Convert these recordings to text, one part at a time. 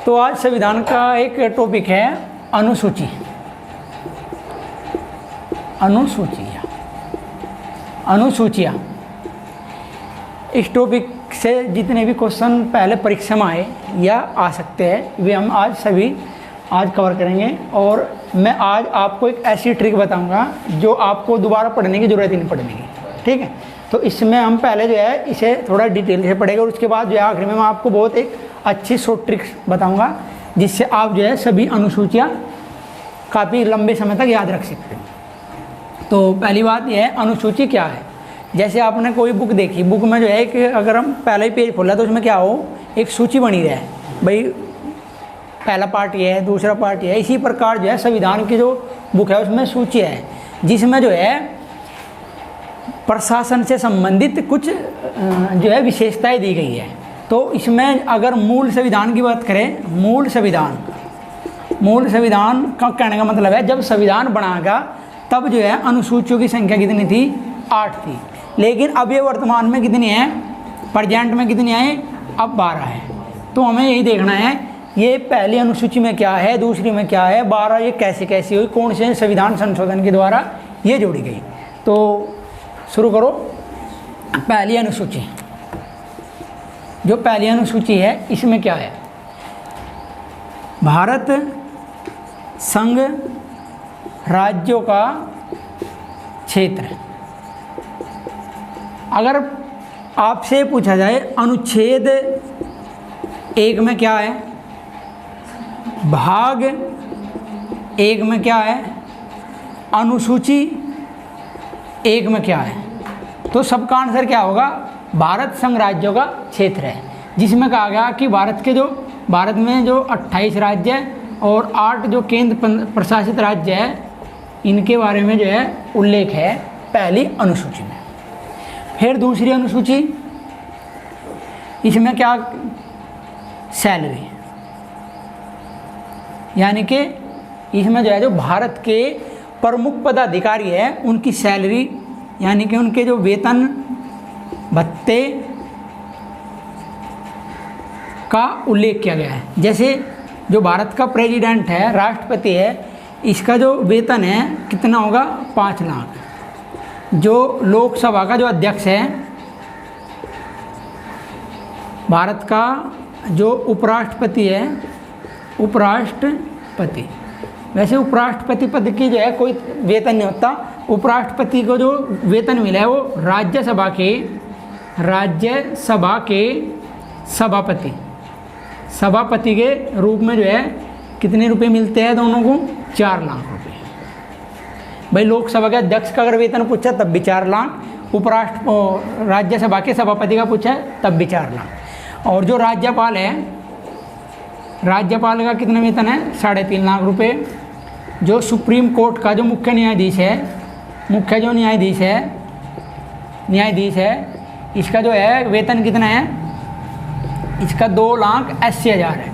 तो आज संविधान का एक टॉपिक है अनुसूची। अनुसूचियाँ। इस टॉपिक से जितने भी क्वेश्चन पहले परीक्षा में आए या आ सकते हैं वे हम आज कवर करेंगे। और मैं आज आपको एक ऐसी ट्रिक बताऊंगा जो आपको दोबारा पढ़ने की ज़रूरत ही नहीं पड़ेगी। ठीक है, तो इसमें हम पहले जो है इसे थोड़ा डिटेल से पढ़ेंगे और उसके बाद जो है आखिर में मैं आपको बहुत एक अच्छी शॉर्ट ट्रिक्स बताऊंगा जिससे आप जो है सभी अनुसूचियाँ काफ़ी लंबे समय तक याद रख सकते हैं। तो पहली बात यह है, अनुसूची क्या है। जैसे आपने कोई बुक देखी, बुक में जो है कि अगर हम पहला ही पेज खोला तो उसमें क्या हो, एक सूची बनी रहे भाई, पहला पार्ट ये है, दूसरा पार्ट ये है। इसी प्रकार जो है संविधान की जो बुक है उसमें सूची है जिसमें जो है प्रशासन से संबंधित कुछ जो है विशेषताएं दी गई है। तो इसमें अगर मूल संविधान की बात करें, मूल संविधान का कहने का मतलब है जब संविधान बनागा तब जो है अनुसूचियों की संख्या कितनी थी, 8 थी। लेकिन अब ये वर्तमान में कितनी है, प्रेजेंट में कितनी है, अब 12 है। तो हमें यही देखना है ये पहली अनुसूची में क्या है, दूसरी में क्या है, 12 ये कैसे कैसी हुई, कौन से संविधान संशोधन के द्वारा ये जोड़ी गई। तो शुरू करो। पहली अनुसूची, जो पहली अनुसूची है इसमें क्या है, भारत संघ राज्यों का क्षेत्र। अगर आपसे पूछा जाए अनुच्छेद 1 में क्या है, भाग 1 में क्या है, अनुसूची 1 में क्या है, तो सबका आंसर क्या होगा, भारत संघ राज्यों का क्षेत्र है। जिसमें कहा गया कि भारत में जो 28 राज्य है और 8 जो केंद्र प्रशासित राज्य है इनके बारे में जो है उल्लेख है पहली अनुसूची में। फिर दूसरी अनुसूची, इसमें क्या, सैलरी, यानी कि इसमें जो है जो भारत के प्रमुख पदाधिकारी है उनकी सैलरी, यानी कि उनके जो वेतन भत्ते का उल्लेख किया गया है। जैसे जो भारत का प्रेसिडेंट है, राष्ट्रपति है, इसका जो वेतन है कितना होगा, 5 लाख। जो लोकसभा का जो अध्यक्ष है, भारत का जो उपराष्ट्रपति है, उपराष्ट्रपति, वैसे उपराष्ट्रपति पद की जो है कोई वेतन नहीं होता। उपराष्ट्रपति को जो वेतन मिला है वो राज्यसभा के सभापति के रूप में जो है कितने रुपए मिलते हैं दोनों को, 4 लाख रुपए। भाई लोकसभा के अध्यक्ष का अगर वेतन पूछा तब भी 4 लाख, राज्यसभा के सभापति का पूछा तब भी 4 लाख। और जो राज्यपाल है, राज्यपाल का कितना वेतन है, 3.5 लाख रुपए। जो सुप्रीम कोर्ट का जो मुख्य न्यायाधीश है, इसका जो है वेतन कितना है, इसका 2,80,000 है।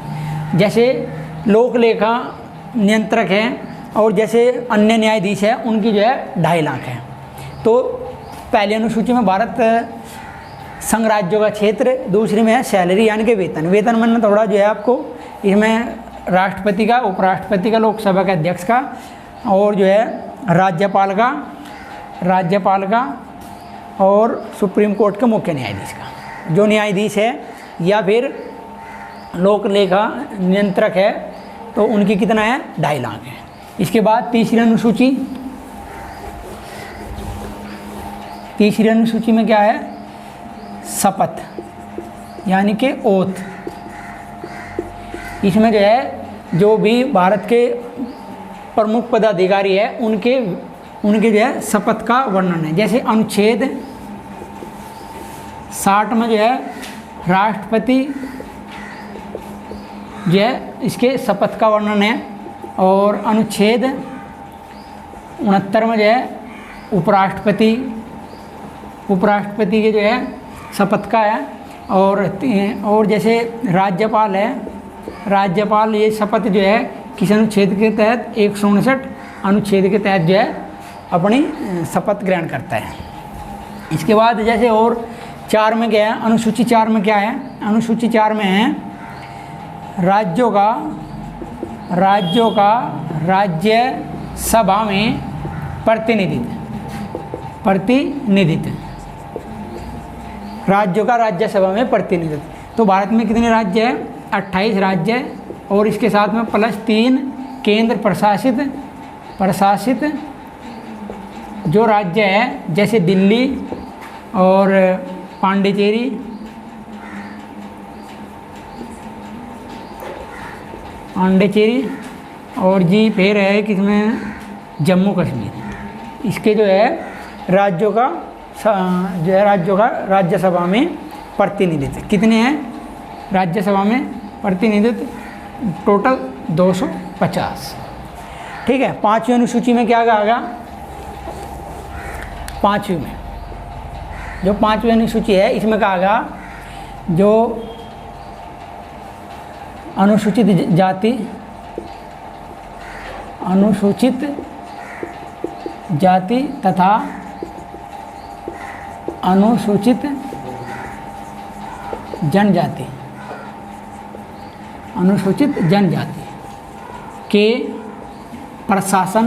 जैसे लोक लेखा नियंत्रक है और जैसे अन्य न्यायाधीश है उनकी जो है 2.5 लाख है। तो पहली अनुसूची में भारत संघ राज्यों का क्षेत्र, दूसरी में है सैलरी यानी कि वेतन। वेतन में थोड़ा जो है आपको इसमें राष्ट्रपति का, उपराष्ट्रपति का, लोकसभा के अध्यक्ष का और जो है राज्यपाल का और सुप्रीम कोर्ट के मुख्य न्यायाधीश का। जो न्यायाधीश है या फिर लोक लेखा नियंत्रक है तो उनकी कितना है, 2.5 लाख है। इसके बाद तीसरी अनुसूची में क्या है, शपथ यानी कि ओथ। इसमें जो है जो भी भारत के प्रमुख पदाधिकारी है उनके जो है शपथ का वर्णन है। जैसे अनुच्छेद 60 में जो है राष्ट्रपति जो है इसके शपथ का वर्णन है और अनुच्छेद 69 में जो है उपराष्ट्रपति के जो है शपथ का है। और जैसे राज्यपाल है, राज्यपाल ये शपथ जो है किस अनुच्छेद के तहत, 159 अनुच्छेद के तहत जो है अपनी शपथ ग्रहण करता है। इसके बाद जैसे और 4 में क्या है, अनुसूची 4 में क्या है, अनुसूची 4 में है राज्यों का राज्य सभा में प्रतिनिधित्व। राज्यों का राज्यसभा में प्रतिनिधित्व। तो भारत में कितने राज्य हैं? 28 राज्य है, और इसके साथ में +3 केंद्र प्रशासित जो राज्य है, जैसे दिल्ली और पांडिचेरी और जी फिर है किसमें जम्मू कश्मीर। इसके जो है राज्यों का राज्यसभा में प्रतिनिधित्व कितने हैं? राज्यसभा में प्रतिनिधित्व टोटल 250। ठीक है। 5वीं अनुसूची में क्या आ गया? 5वीं में जो 5वीं अनुसूची है, इसमें कहा गया जो अनुसूचित जाति तथा अनुसूचित जनजाति के प्रशासन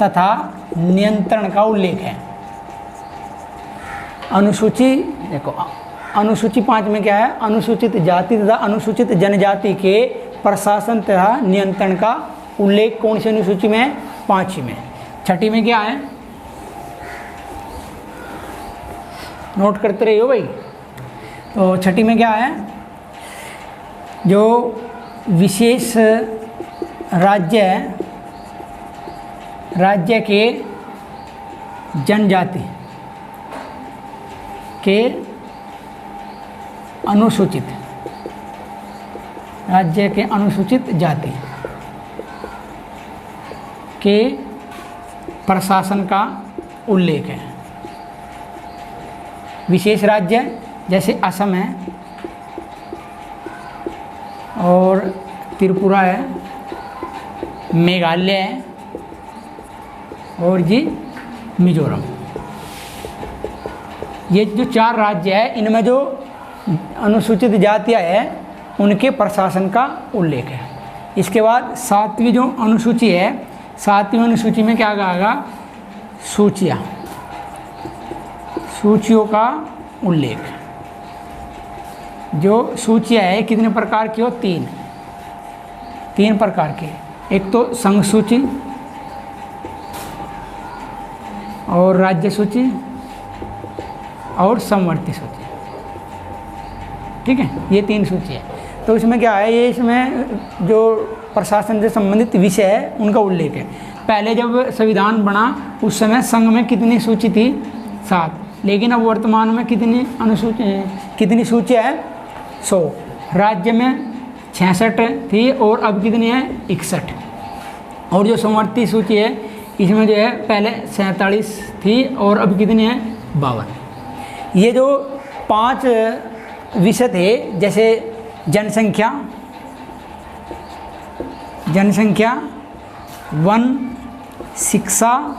तथा नियंत्रण का उल्लेख है। अनुसूची देखो, अनुसूची 5 में क्या है? अनुसूचित जाति तथा अनुसूचित जनजाति के प्रशासन तथा नियंत्रण का उल्लेख कौन सी अनुसूची में है? 5वीं में। 6ठी में क्या है? नोट करते रहिए भाई। तो 6ठी में क्या है? जो विशेष राज्य के जनजाति के अनुसूचित जाति के प्रशासन का उल्लेख है। विशेष राज्य जैसे असम है और त्रिपुरा है, मेघालय है और जी मिजोरम। ये जो 4 राज्य है, इनमें जो अनुसूचित जातियाँ हैं उनके प्रशासन का उल्लेख है। इसके बाद 7वीं जो अनुसूची है, 7वीं अनुसूची में क्या आएगा? सूचियों का उल्लेख। जो सूचियाँ है कितने प्रकार की हो? 3 प्रकार के। एक तो संघ सूची और राज्य सूची और समवर्ती सूची। ठीक है, ये 3 सूची है। तो इसमें क्या है? ये इसमें जो प्रशासन से संबंधित विषय है उनका उल्लेख है। पहले जब संविधान बना उस समय संघ में कितनी सूची थी? 7। लेकिन अब वर्तमान में कितनी सूचियाँ है? 100। राज्य में 66 थी और अब कितनी है? 61। और जो समवर्ती सूची है इसमें जो है पहले 47 थी और अब कितनी है? 52। ये जो 5 विषय थे, जैसे जनसंख्या, वन, शिक्षा,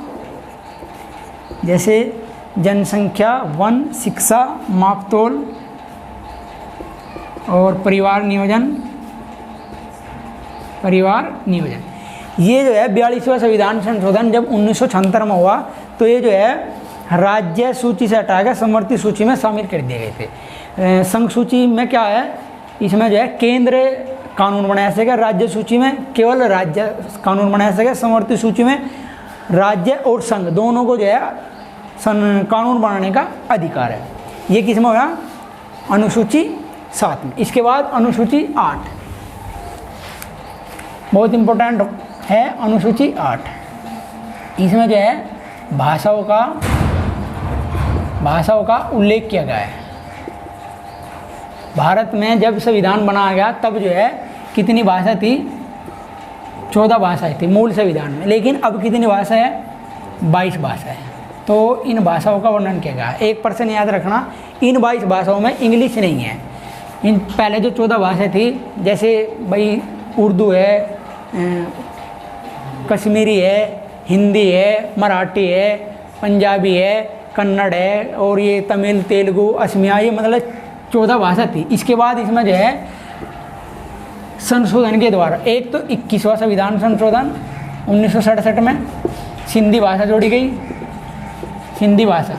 जैसे जनसंख्या, वन, शिक्षा, मापतोल और परिवार नियोजन। ये जो है 42वां संविधान संशोधन जब 1976 में हुआ तो ये जो है राज्य सूची से हटाकर समवर्ती सूची में शामिल कर दिए गए थे। संघ सूची में क्या है? इसमें जो है केंद्र कानून बनाया सकेगा, राज्य सूची में केवल राज्य कानून बनाया सकेगा, समवर्ती सूची में राज्य और संघ दोनों को जो है कानून बनाने का अधिकार है। ये किस में होगा? अनुसूची 7 में। इसके बाद अनुसूची 8 बहुत इम्पोर्टेंट है। अनुसूची 8 इसमें जो है भाषाओं का उल्लेख किया गया है। भारत में जब संविधान बनाया गया तब जो है कितनी भाषा थी? 14 भाषाएं थी मूल संविधान में, लेकिन अब कितनी भाषा है? 22 भाषा है। तो इन भाषाओं का वर्णन किया गया है। एक पर्सन याद रखना, इन 22 भाषाओं में इंग्लिश नहीं है। इन पहले जो 14 भाषाएं थी, जैसे भाई उर्दू है, कश्मीरी है, हिंदी है, मराठी है, पंजाबी है, कन्नड़ है और ये तमिल, तेलुगु, असमिया, ये मतलब 14 भाषा थी। इसके बाद इसमें जो है संशोधन के द्वारा, एक तो 21वां संविधान संशोधन 1967 में सिंधी भाषा जोड़ी गई, सिंधी भाषा,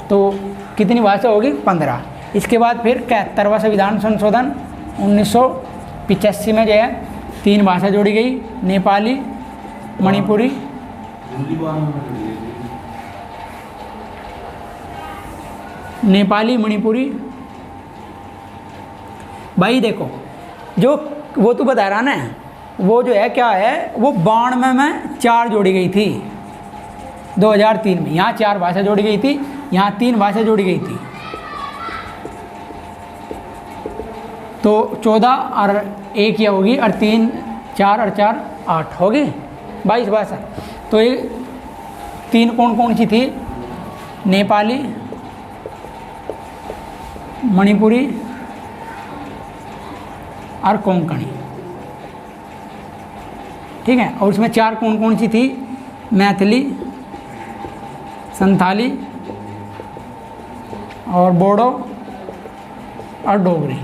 तो कितनी भाषा होगी 15। इसके बाद फिर 71वां संविधान संशोधन 1985 में जो है 3 भाषा जोड़ी गई, नेपाली, मणिपुरी, नेपाली मणिपुरी। भाई देखो जो वो तो बता रहा ना, वो जो है क्या है, वो 92 में 4 जोड़ी गई थी 2003 में, यहाँ 4 भाषा जोड़ी गई थी, यहाँ 3 भाषा जोड़ी गई थी, तो 14 और 1 यह होगी, और 3 4 और 4 8 होगी, 22 भाषा। तो ये 3 कौन कौन सी थी, नेपाली, मणिपुरी और कोंकणी, ठीक है। और उसमें 4 कौन कौन सी थी, मैथिली, संथाली और बोडो और डोगरी,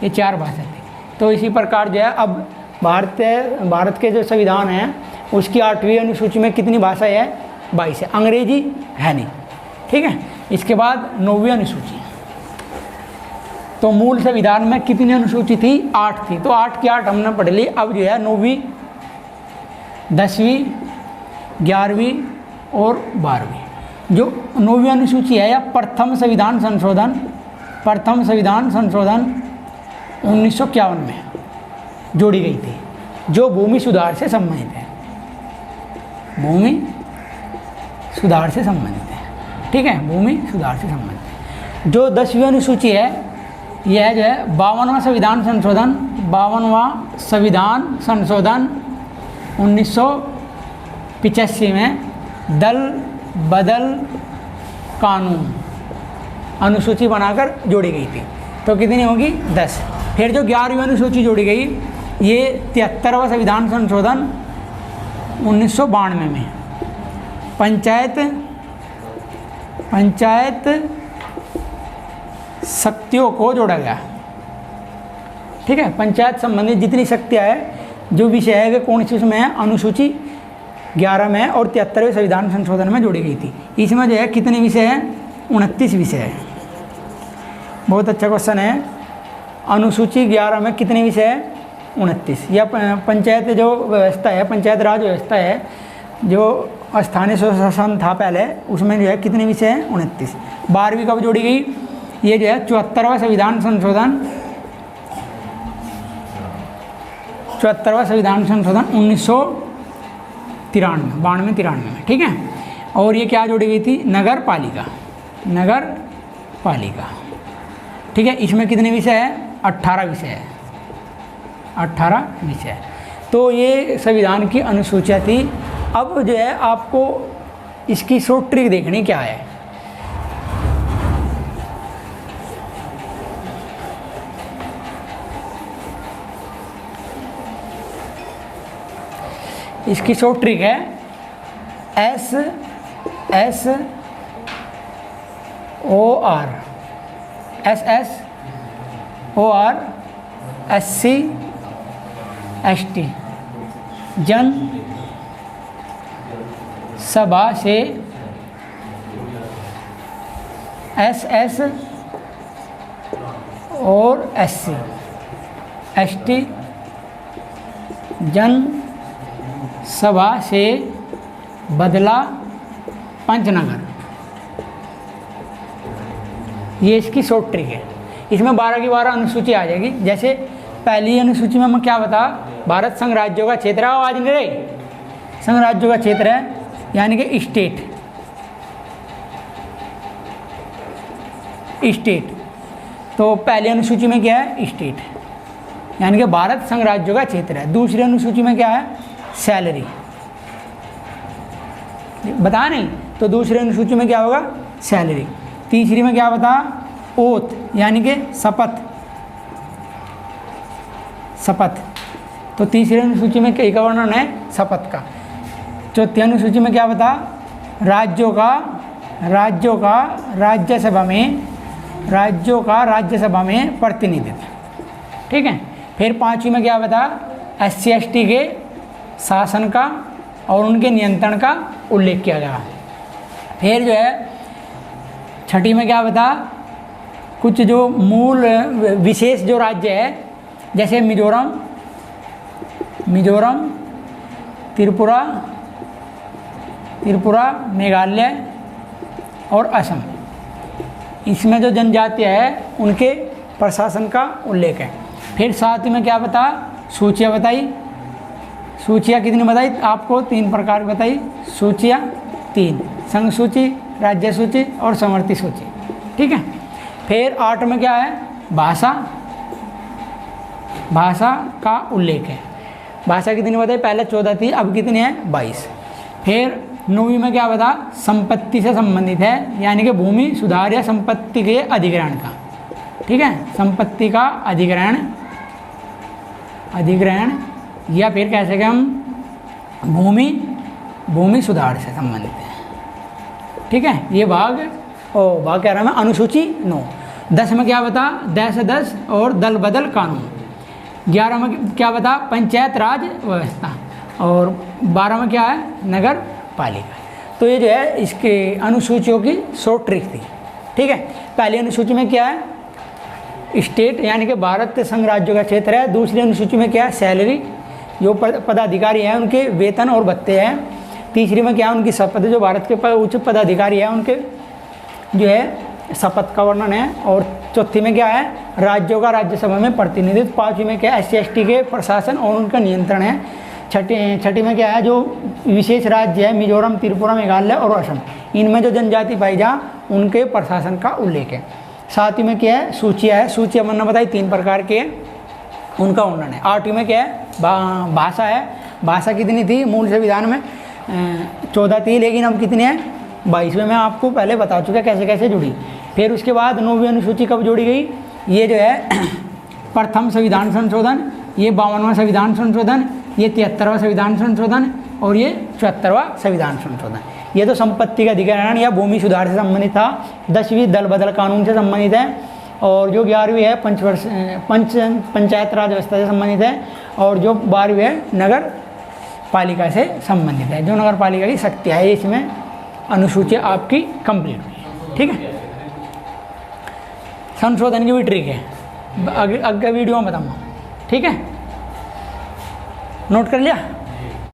ये 4 भाषा थी। तो इसी प्रकार जो है अब भारत के जो संविधान हैं उसकी 8वीं अनुसूची में कितनी भाषाएं है, 22 है, अंग्रेजी है नहीं, ठीक है। इसके बाद 9वीं अनुसूची, तो मूल संविधान में कितनी अनुसूची थी, 8 थी, तो 8 की 8 हमने पढ़ ली। अब जो है 9वीं, 10वीं, 11वीं और 12वीं, जो 9वीं अनुसूची है या प्रथम संविधान संशोधन 1951 में जोड़ी गई थी, जो भूमि सुधार से संबंधित है, भूमि सुधार से संबंधित है, ठीक है, भूमि सुधार से संबंधित है। जो 10वीं अनुसूची है यह जो है 52वां संविधान संशोधन, 52वां संविधान संशोधन 1985 में दल बदल कानून अनुसूची बनाकर जोड़ी गई थी, तो कितनी होगी, 10। फिर जो 11वीं अनुसूची जोड़ी गई, ये 73वां संविधान संशोधन 1992 में पंचायत शक्तियों को जोड़ा गया, ठीक है। पंचायत संबंधित जितनी शक्तियाँ है, जो विषय है वे कौन सी उसमें है, अनुसूची 11 में और 73वें संविधान संशोधन में जोड़ी गई थी। इसमें जो है कितने विषय हैं, 29 विषय है। बहुत अच्छा क्वेश्चन है, अनुसूची 11 में कितने विषय है, 29। या पंचायत जो व्यवस्था है, पंचायत राज व्यवस्था है, जो स्थानीय स्वशासन था पहले, उसमें जो है कितने विषय हैं, 29। 12वीं कब जोड़ी गई, ये जो है 74वां संविधान संशोधन 1993 में, ठीक है। और ये क्या जोड़ी गई थी, नगर पालिका, ठीक है। इसमें कितने विषय है, 18 विषय है, 18 विषय। तो ये संविधान की अनुसूचियाँ थी। अब जो है आपको इसकी शॉर्ट ट्रिक देखनी क्या है, इसकी शॉर्ट ट्रिक है SSOR SC ST जन सभा से SS और SC ST जन सभा से बदला पंचनगर, ये इसकी शॉर्ट ट्रिक है। इसमें 12 की 12 अनुसूची आ जाएगी। जैसे पहली अनुसूची में मैं क्या बता, भारत संघ राज्यों का क्षेत्र है, आवाज नहीं रही, संघ राज्यों का क्षेत्र है यानी कि स्टेट, तो पहली अनुसूची में क्या है, स्टेट यानी कि भारत संघ राज्यों का क्षेत्र है। दूसरी अनुसूची में क्या है, सैलरी, बता नहीं, तो दूसरी अनुसूची में क्या होगा, सैलरी। तीसरी में क्या बता, ओथ यानी कि शपथ, तो तीसरी अनुसूची में कई का वर्णन है, शपथ का। चौथी अनुसूची में क्या बता, राज्यों का राज्यसभा में राज्यों का राज्यसभा में प्रतिनिधित्व, ठीक है। फिर 5वीं में क्या बता, SC/ST के शासन का और उनके नियंत्रण का उल्लेख किया गया। फिर जो है 6ठी में क्या बता, कुछ जो मूल विशेष जो राज्य है जैसे मिजोरम, त्रिपुरा, मेघालय और असम, इसमें जो जनजातियाँ है उनके प्रशासन का उल्लेख है। फिर 7वीं में क्या बता, सूचियाँ बताई। सूचियाँ कितनी बताई आपको, 3 प्रकार बताई सूचियाँ, 3, संघ सूची, राज्य सूची और समवर्ती सूची, ठीक है। फिर 8 में क्या है, भाषा का उल्लेख है। भाषा कितनी बताई, पहले 14 थी, अब कितनी है, 22। फिर 9वीं में क्या बता, संपत्ति से संबंधित है, यानी कि भूमि सुधार या संपत्ति के अधिग्रहण का, ठीक है, संपत्ति का अधिग्रहण या फिर कह सके हम भूमि सुधार से संबंधित है, ठीक है। ये भाग कह रहा मैं अनुसूची 9। 10 में क्या बता, 10 और दल बदल कानून। 11 में क्या बता, पंचायत राज व्यवस्था। और 12 में क्या है, नगर पालिका। तो ये जो है इसके अनुसूचियों की शॉर्ट ट्रिक थी, ठीक है। पहली अनुसूची में क्या है, स्टेट यानी कि भारत संघ राज्यों का क्षेत्र है। दूसरी अनुसूची में क्या है, सैलरी, जो पदाधिकारी हैं उनके वेतन और भत्ते हैं। तीसरी में क्या है, उनकी शपथ, जो भारत के उच्च पदाधिकारी हैं उनके जो है शपथ का वर्णन है। और चौथी में क्या है, राज्यों का राज्यसभा में प्रतिनिधित्व। 5वीं में क्या है, SC/ST के प्रशासन और उनका नियंत्रण है। छठी में क्या है, जो विशेष राज्य है मिजोरम, त्रिपुरा, मेघालय और असम, इनमें जो जनजाति पाई जा उनके प्रशासन का उल्लेख है। 7वीं में क्या है, सूचियाँ है। सूचियाँ मैंने बताई 3 प्रकार के, उनका वर्णन है। 8वीं में क्या है, भाषा है। भाषा कितनी थी, मूल संविधान में 14 थी, लेकिन अब कितनी है, 22वें में आपको पहले बता चुका कैसे कैसे जुड़ी। फिर उसके बाद 9वीं अनुसूची कब जोड़ी गई, ये जो है प्रथम संविधान संशोधन, ये 52वां संविधान संशोधन, ये 73वां संविधान संशोधन और ये 74वां संविधान संशोधन। ये तो संपत्ति का अधिग्रहण या भूमि सुधार से संबंधित था। 10वीं दल बदल कानून से संबंधित है। और जो 11वीं है पंचायत राज व्यवस्था से संबंधित है। और जो 12वीं है नगर पालिका से संबंधित है, जो नगर पालिका की शक्ति है। इसमें अनुसूची आपकी कंप्लीट हुई, ठीक है। संशोधन की भी ट्रिक है, अगले वीडियो में बताऊँगा, ठीक है। नोट कर लिया।